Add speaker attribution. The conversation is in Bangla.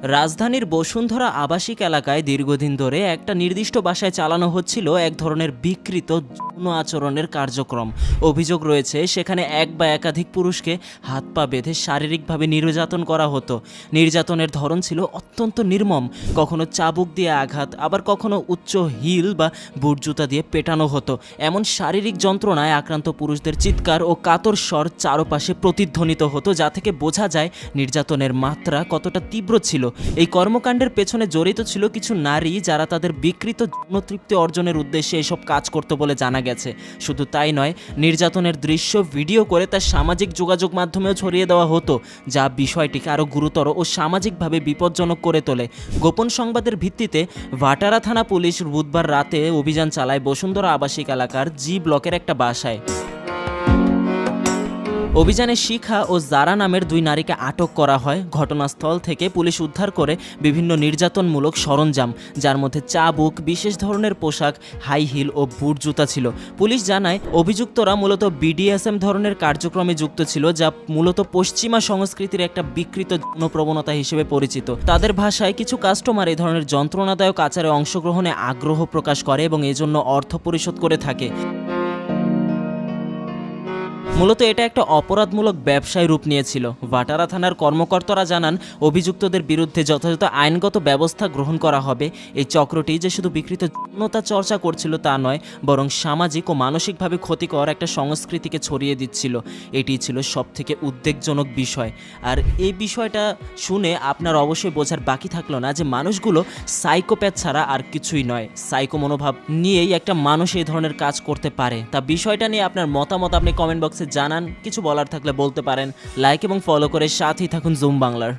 Speaker 1: রাজধানীর বসুন্ধরা আবাসিক এলাকায় দীর্ঘদিন ধরে একটা নির্দিষ্ট বাসায় চালানো হচ্ছিল এক ধরনের বিকৃত যৌন আচরণের কার্যক্রম। অভিযোগ রয়েছে সেখানে এক বা একাধিক পুরুষকে হাত পা বেঁধে শারীরিকভাবে নির্যাতন করা হতো। নির্যাতনের ধরন ছিল অত্যন্ত নির্মম, কখনো চাবুক দিয়ে আঘাত, আবার কখনো উচ্চ হিল বা বুট জুতা দিয়ে পেটানো হতো। এমন শারীরিক যন্ত্রণায় আক্রান্ত পুরুষদের চিৎকার ও কাতর স্বর চারপাশে প্রতিধ্বনিত হতো, যা থেকে বোঝা যায় নির্যাতনের মাত্রা কতটা তীব্র ছিল। এই কর্মকাণ্ডের পেছনে জড়িত ছিল কিছু নারী, যারা তাদের বিকৃত যৌনতৃপ্তি অর্জনের উদ্দেশ্যে এসব কাজ করত বলে জানা গেছে। শুধু তাই নয়, নির্যাতনের দৃশ্য ভিডিও করে তা সামাজিক যোগাযোগ মাধ্যমেও ছড়িয়ে দেওয়া হতো, যা বিষয়টিকে আরও গুরুতর ও সামাজিকভাবে বিপজ্জনক করে তোলে। গোপন সংবাদের ভিত্তিতে ভাটারা থানা পুলিশ বুধবার রাতে অভিযান চালায় বসুন্ধরা আবাসিক এলাকার জি ব্লকের একটা বাসায়। অভিযানে শিখা ও জারা নামের দুই নারীকে আটক করা হয়। ঘটনাস্থল থেকে পুলিশ উদ্ধার করে বিভিন্ন নির্যাতনমূলক সরঞ্জাম, যার মধ্যে চাবুক, বিশেষ ধরনের পোশাক, হাই হিল ও বুট জুতা ছিল। পুলিশ জানায় অভিযুক্তরা মূলত বিডিএসএম ধরনের কার্যক্রমে যুক্ত ছিল, যা মূলত পশ্চিমা সংস্কৃতির একটা বিকৃত যৌন প্রবণতা হিসেবে পরিচিত। তাদের ভাষায় কিছু কাস্টমার এই ধরনের যন্ত্রণাদায়ক আচারে অংশগ্রহণে আগ্রহ প্রকাশ করে এবং এজন্য অর্থ পরিশোধ করে থাকে। মূলত এটা একটা অপরাধমূলক ব্যবসায় রূপ নিয়েছিল। ভাটারা থানার কর্মকর্তারা জানান, অভিযুক্তদের বিরুদ্ধে যথাযথ আইনগত ব্যবস্থা গ্রহণ করা হবে। এই চক্রটি যে শুধু বিকৃত যৌনতা চর্চা করছিল তা নয়, বরং সামাজিক ও মানসিকভাবে ক্ষতিকর একটা সংস্কৃতিকে ছড়িয়ে দিচ্ছিল। এটি ছিল সবথেকে উদ্বেগজনক বিষয়। আর এই বিষয়টা শুনে আপনার অবশ্যই বোঝার বাকি থাকলো না যে মানুষগুলো সাইকোপ্যাথ ছাড়া আর কিছুই নয়। সাইকো মনোভাব নিয়েই একটা মানুষ এই ধরনের কাজ করতে পারে। তা বিষয়টা নিয়ে আপনার মতামত আপনি কমেন্ট বক্সে জানান। কিছু বলার থাকলে বলতে পারেন। লাইক এবং ফলো করে সাথেই থাকুন জুম বাংলার।